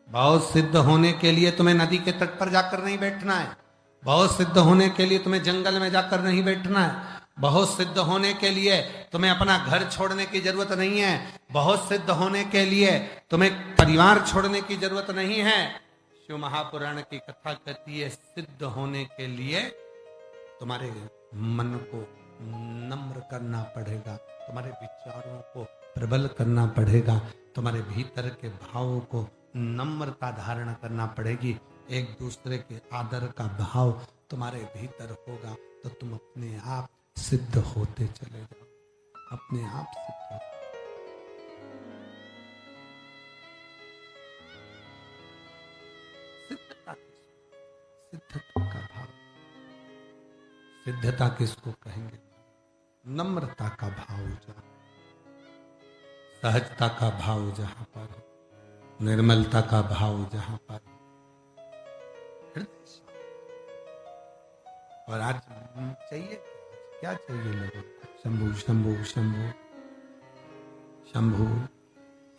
बहुत सिद्ध होने के लिए तुम्हें नदी के तट पर जाकर नहीं बैठना है। बहुत सिद्ध होने के लिए तुम्हें जंगल में जाकर नहीं बैठना है। बहुत सिद्ध होने के लिए तुम्हें अपना घर छोड़ने की जरूरत नहीं है। बहुत सिद्ध होने के लिए तुम्हें परिवार छोड़ने की जरूरत नहीं है। शिव महापुराण की कथा कहती है, सिद्ध होने के लिए तुम्हारे मन को नम्र करना पड़ेगा, तुम्हारे विचारों को प्रबल करना पड़ेगा, तुम्हारे भीतर के भावों को नम्रता धारण करना पड़ेगी। एक दूसरे के आदर का भाव तुम्हारे भीतर होगा तो तुम अपने आप सिद्ध होते चले जाओ, अपने आप सिद्ध हो। सिद्धता का भाव, सिद्धता किसको कहेंगे? नम्रता का भाव जहां, सहजता का भाव जहां पर, निर्मलता का भाव जहां पर। और आज चाहिए क्या? चाहिए लोगों को? शंभु शंभु शंभु शंभु।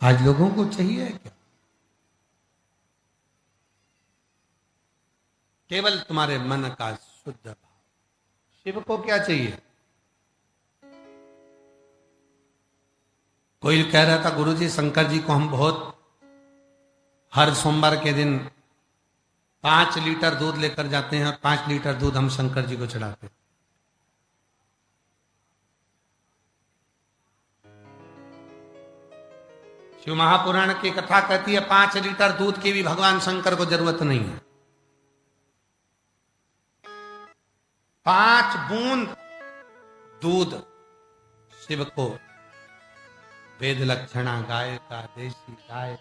आज लोगों को चाहिए क्या? केवल तुम्हारे मन का शुद्ध भाव। शिव को क्या चाहिए? कोई कह रहा था, गुरुजी शंकर जी को हम बहुत हर सोमवार के दिन 5 लीटर दूध लेकर जाते हैं और 5 लीटर दूध हम शंकर जी को चढ़ाते हैं। शिव महापुराण की कथा कहती है 5 लीटर दूध की भी भगवान शंकर को जरूरत नहीं है। 5 बूंद दूध शिव को, वेद लक्षणा गाय का, देसी गाय,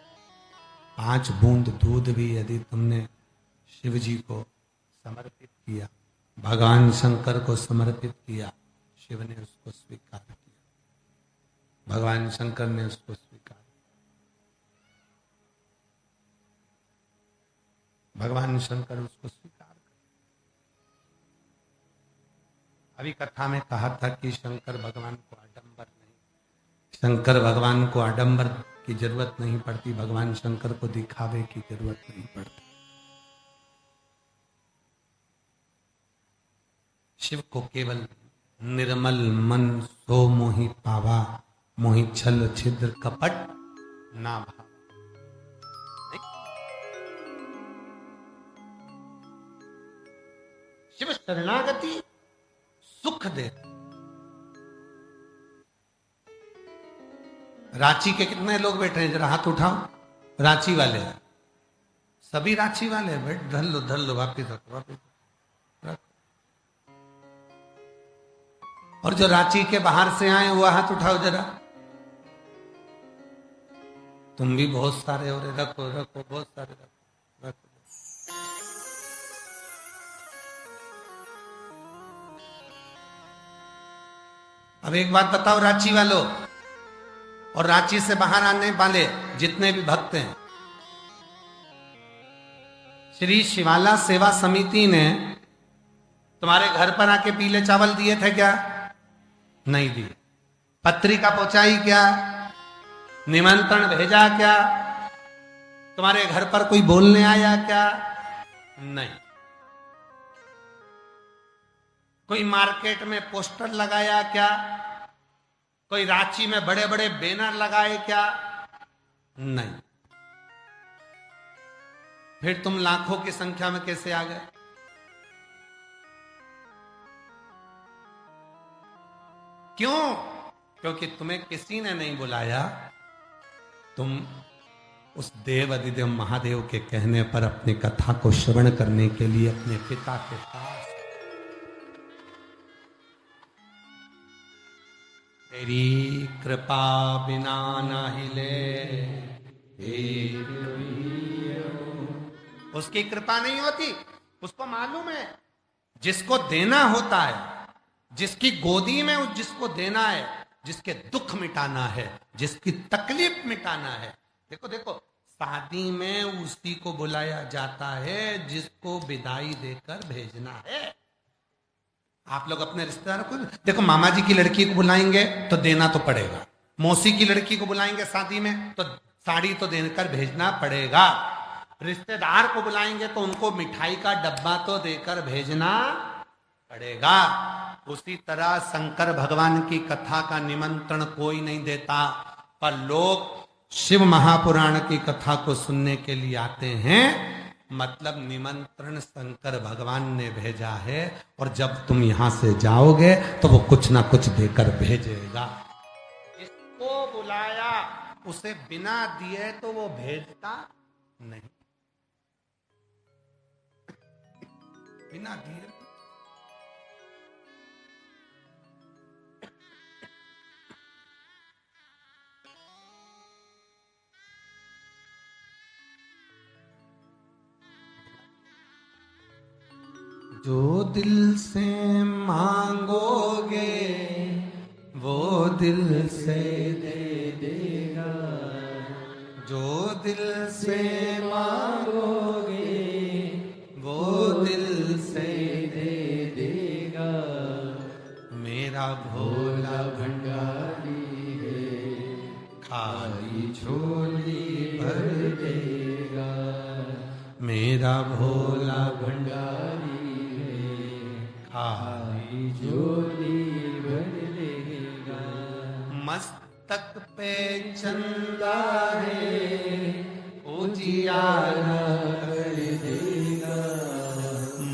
5 बूंद दूध भी यदि तुमने शिव जी को समर्पित किया, भगवान शंकर को समर्पित किया, शिव ने उसको स्वीकार किया, भगवान शंकर ने उसको स्वीकार, भगवान शंकर उसको स्वीकार कर। अभी कथा में कहा था कि शंकर भगवान को आडंबर नहीं, शंकर भगवान को आडंबर की जरूरत नहीं पड़ती, भगवान शंकर को दिखावे की जरूरत नहीं पड़ती। शिव को केवल निर्मल मन सो मोहि पावा, मोहि छल छिद्र कपट ना भावा। शिव शरणागति सुख दे। रांची के कितने लोग बैठे हैं? जरा हाथ उठाओ। रांची वाले, सभी रांची वाले बैठ, धर लो, वापिस रखो, वापिस रखो। और जो रांची के बाहर से आए वो हाथ उठाओ जरा। तुम भी बहुत सारे हो रहे, रखो रखो, बहुत सारे रखो रखो। अब एक बात बताओ रांची वालों और रांची से बाहर आने वाले जितने भी भक्त हैं, श्री शिवाला सेवा समिति ने तुम्हारे घर पर आके पीले चावल दिए थे क्या? नहीं दिए। पत्रिका पहुंचाई क्या? निमंत्रण भेजा क्या? तुम्हारे घर पर कोई बोलने आया क्या? नहीं। कोई मार्केट में पोस्टर लगाया क्या? कोई रांची में बड़े बड़े बैनर लगाए क्या? नहीं। फिर तुम लाखों की संख्या में कैसे आ गए? क्यों? क्योंकि तुम्हें किसी ने नहीं बुलाया। तुम उस देव अधिदेव महादेव के कहने पर अपनी कथा को श्रवण करने के लिए अपने पिता के पास, तेरी कृपा बिना ना हिले, उसकी कृपा नहीं होती। उसको मालूम है जिसको देना होता है, जिसकी गोदी में जिसको देना है, जिसके दुख मिटाना है, जिसकी तकलीफ मिटाना है। देखो देखो, शादी में उसी को बुलाया जाता है जिसको विदाई देकर भेजना है। आप लोग अपने रिश्तेदारों को देखो, मामा जी की लड़की को बुलाएंगे तो देना तो पड़ेगा, मौसी की लड़की को बुलाएंगे शादी में तो साड़ी तो देकर भेजना पड़ेगा। रिश्तेदार को बुलाएंगे तो उनको मिठाई का डब्बा तो देकर भेजना पड़ेगा। उसी तरह शंकर भगवान की कथा का निमंत्रण कोई नहीं देता, पर लोग शिव महापुराण की कथा को सुनने के लिए आते हैं। मतलब निमंत्रण शंकर भगवान ने भेजा है, और जब तुम यहां से जाओगे तो वो कुछ ना कुछ देकर भेजेगा। इसको बुलाया, उसे बिना दिए तो वो भेजता नहीं, बिना दिए। जो दिल से मांगोगे वो दिल से दे देगा, जो दिल से मांगोगे वो दिल से दे देगा। मेरा भोला भंडारी है, खाली झोली भर देगा। मेरा भोला भंडारी खाली झोली भर देगा। मस्तक पे चंदा है, उजियारा कर देगा।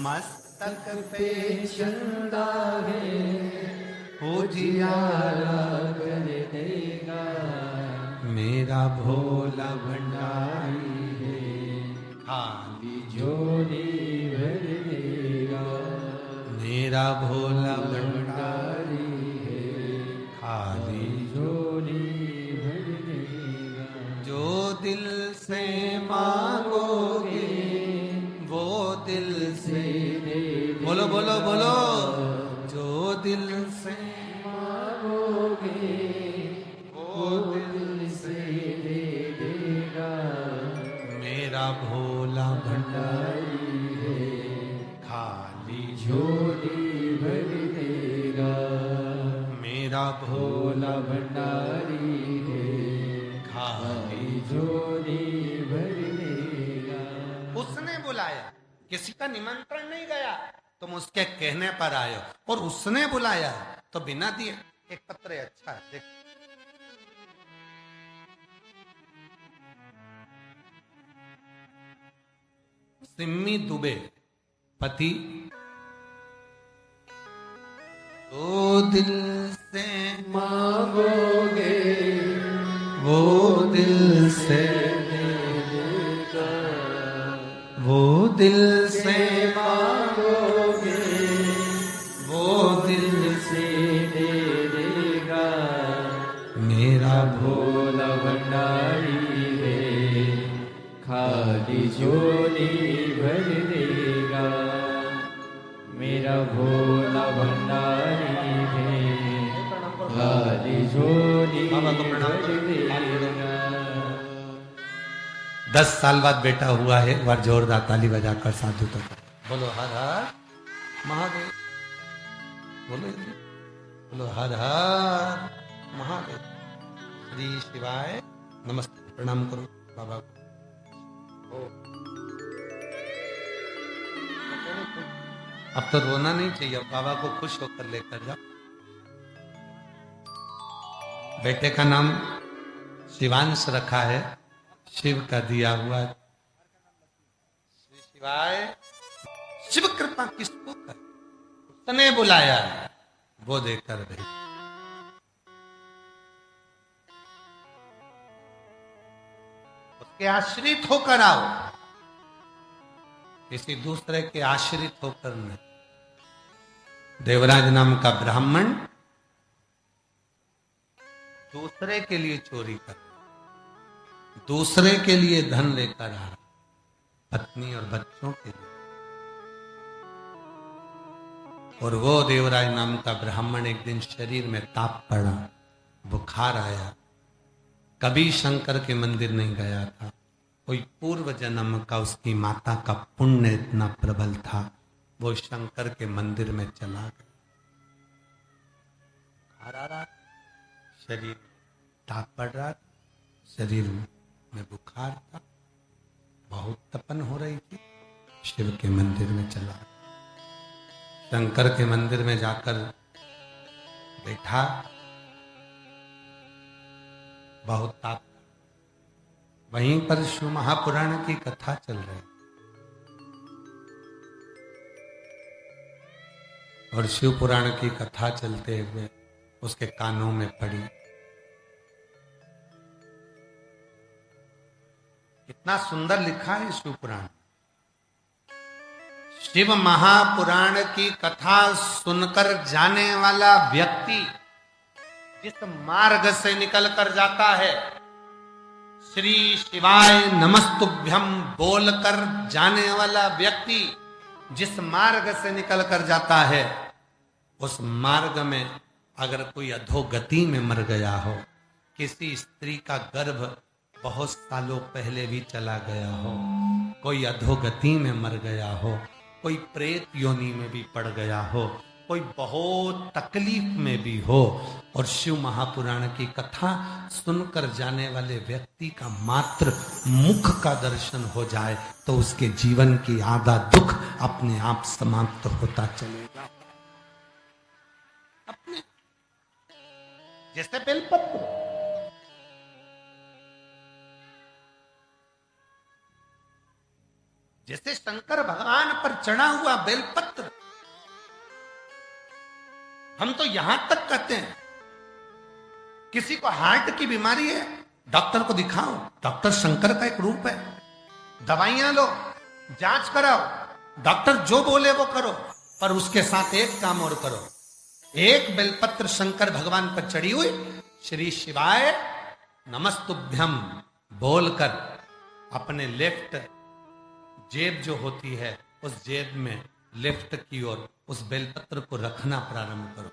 मस्तक पे चंदा है, उजियारा कर देगा। मेरा भोला भंडारी है, खाली झोली भर देगा। मेरा भोला भंडारी है, खाली झोली भर देगा। जो दिल से मांगोगे वो दिल से दे देगा। बोलो बोलो बोलो, जो दिल से मांगोगे वो दिल से दे देगा। मेरा भोला भंडारी है, खाली झोली भर देगा। मेरा भोला भंडारी है, खाली झोली भर देगा। उसने बुलाया, किसी का निमंत्रण नहीं गया, तुम उसके कहने पर आए हो। और उसने बुलाया तो बिना दिए। एक पत्र अच्छा है, देख। सिम्मी दुबे पति, तो दिल से मांगोगे वो दिल से दे देगा। वो दिल से मांगोगे वो दिल से दे देगा। मेरा भोला भंडारी है, खाली झोली भर देगा। मेरा भोला भंडारी है, खाली झोली भर देगा। 10 साल बाद बेटा हुआ है, एक बार जोरदार ताली बजाकर साधु तो बोलो हर हर महादेव। बोलो बोलो हर हर महादेव। श्री शिवाय नमस्ते, प्रणाम करो बाबा को। अब तो रोना नहीं चाहिए, बाबा को खुश होकर लेकर जाओ। बेटे का नाम शिवांश रखा है, शिव का दिया हुआ। श्री शिवाय। शिव कृपा किसको कर, उसने बुलाया वो देकर भेज। उसके आश्रित होकर आओ, किसी दूसरे के आश्रित होकर नहीं। देवराज नाम का ब्राह्मण दूसरे के लिए चोरी कर, दूसरे के लिए धन लेकर आ रहा, पत्नी और बच्चों के लिए। और वो देवराज नाम का ब्राह्मण एक दिन शरीर में ताप पड़ा, बुखार आया, कभी शंकर के मंदिर नहीं गया था। कोई पूर्व जन्म का उसकी माता का पुण्य इतना प्रबल था, वो शंकर के मंदिर में चला गया। बुखार आ रहा, शरीर ताप पड़ रहा, शरीर में बुखार था, बहुत बहुत तपन हो रही थी। शिव के मंदिर में चला, शंकर के मंदिर में जाकर बैठा, बहुत ताप। वहीं पर शिव महापुराण की कथा चल रही और शिव पुराण की कथा चलते हुए उसके कानों में पड़ी। इतना सुंदर लिखा है शिव पुराण। शिव महापुराण की कथा सुनकर जाने वाला व्यक्ति जिस मार्ग से निकल कर जाता है, श्री शिवाय नमस्तुभ्यम बोलकर जाने वाला व्यक्ति जिस मार्ग से निकल कर जाता है, उस मार्ग में अगर कोई अधोगति में मर गया हो, किसी स्त्री का गर्भ बहुत सालों पहले भी चला गया हो, कोई अधोगति में मर गया हो, कोई प्रेत योनि में भी पड़ गया हो, कोई बहुत तकलीफ में भी हो, और शिव महापुराण की कथा सुनकर जाने वाले व्यक्ति का मात्र मुख का दर्शन हो जाए तो उसके जीवन की आधा दुख अपने आप समाप्त होता चलेगा। अपने जैसे बेलपत्र, जैसे शंकर भगवान पर चढ़ा हुआ बेलपत्र। हम तो यहां तक कहते हैं, किसी को हार्ट की बीमारी है, डॉक्टर को दिखाओ, डॉक्टर शंकर का एक रूप है। दवाइयां लो, जांच कराओ, डॉक्टर जो बोले वो करो, पर उसके साथ एक काम और करो, एक बेलपत्र शंकर भगवान पर चढ़ी हुई श्री शिवाय नमस्तुभ्यम बोलकर अपने लेफ्ट जेब जो होती है उस जेब में लेफ्ट की ओर उस बेलपत्र को रखना प्रारंभ करो।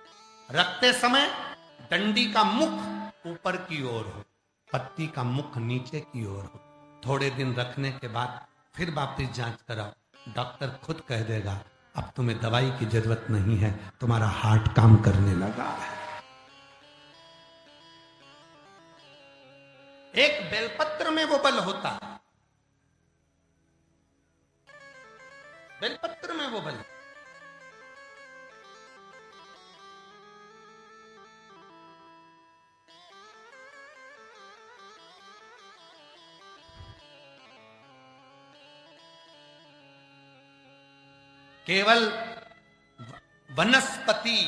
रखते समय डंडी का मुख ऊपर की ओर हो, पत्ती का मुख नीचे की ओर हो। थोड़े दिन रखने के बाद फिर वापस जांच कराओ, डॉक्टर खुद कह देगा अब तुम्हें दवाई की जरूरत नहीं है, तुम्हारा हार्ट काम करने लगा है। एक बेलपत्र में वो बल होता है, बेलपत्र में वो बल। केवल वनस्पति,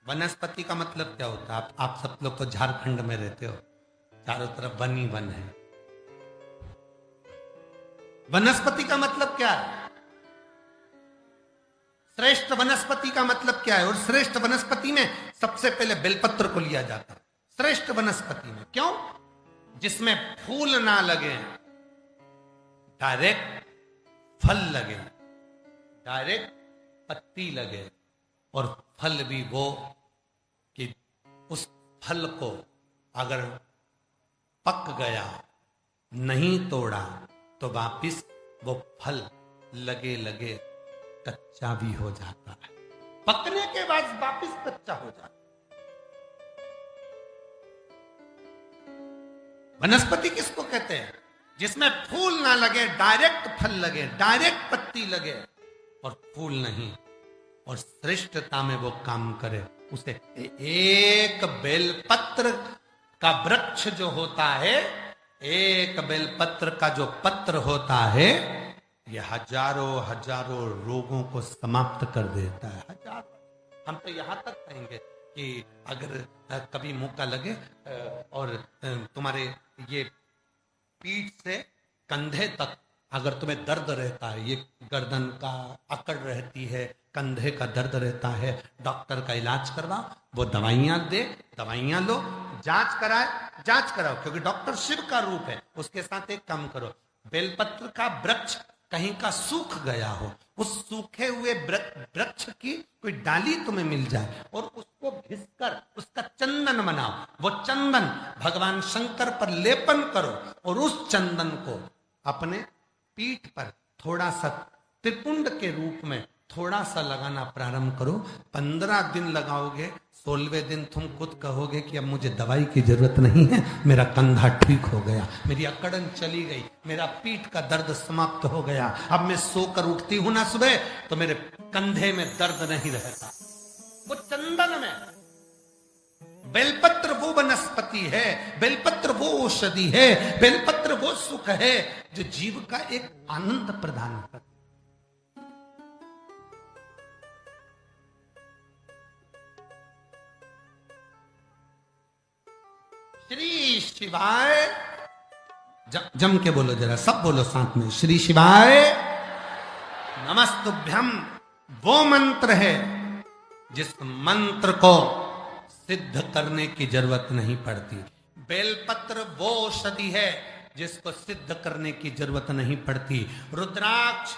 वनस्पति का मतलब क्या होता है? आप सब लोग तो झारखंड में रहते हो, चारों तरफ वन ही वन है। वनस्पति का मतलब क्या है? श्रेष्ठ वनस्पति का मतलब क्या है? और श्रेष्ठ वनस्पति में सबसे पहले बेलपत्र को लिया जाता है श्रेष्ठ वनस्पति में। क्यों? जिसमें फूल ना लगे, डायरेक्ट फल लगे, डायरेक्ट पत्ती लगे, और फल भी वो कि उस फल को अगर पक गया, नहीं तोड़ा, तो वापिस वो फल लगे लगे कच्चा भी हो जाता है, पकने के बाद वापिस कच्चा हो जाता है। वनस्पति किसको कहते हैं? जिसमें फूल ना लगे, डायरेक्ट फल लगे, डायरेक्ट पत्ती लगे, और फूल नहीं, और श्रेष्ठता में वो काम करे। उसे एक बेलपत्र का वृक्ष जो होता है, एक बेलपत्र का जो पत्र होता है, ये हजारों हजारों रोगों को समाप्त कर देता है। हजारों। हम तो यहां तक कहेंगे कि अगर कभी मौका लगे और तुम्हारे ये पीठ से कंधे तक अगर तुम्हें दर्द रहता है, ये गर्दन का अकड़ रहती है, कंधे का दर्द रहता है, डॉक्टर का इलाज करवाओ, वो दवाइयां दे, दवाइयां लो, जांच कराए, जांच कराओ, क्योंकि डॉक्टर शिव का रूप है। उसके साथ एक काम करो, बेलपत्र का वृक्ष कहीं का सूख गया हो, उस सूखे हुए वृक्ष की कोई डाली तुम्हें मिल जाए और उसको घिसकर उसका चंदन बनाओ, वो चंदन भगवान शंकर पर लेपन करो, और उस चंदन को अपने पीठ पर थोड़ा सा त्रिपुंड के रूप में थोड़ा सा लगाना प्रारंभ करो। 15 दिन लगाओगे, 16वें दिन तुम खुद कहोगे कि अब मुझे दवाई की जरूरत नहीं है, मेरा कंधा ठीक हो गया, मेरी अकड़न चली गई, मेरा पीठ का दर्द समाप्त हो गया, अब मैं सोकर उठती हूं ना सुबह तो मेरे कंधे में दर्द नहीं रहता। वो चंदन में, बेलपत्र वो वनस्पति है, बेलपत्र वो औषधि है, बेलपत्र वो सुख है जो जीव का एक आनंद प्रदान करता। श्री शिवाय, जम के बोलो जरा, सब बोलो साथ में, श्री शिवाय नमस्तुभ्यम। वो मंत्र है जिस मंत्र को सिद्ध करने की जरूरत नहीं पड़ती। बेलपत्र वो औषधि है जिसको सिद्ध करने की जरूरत नहीं पड़ती। रुद्राक्ष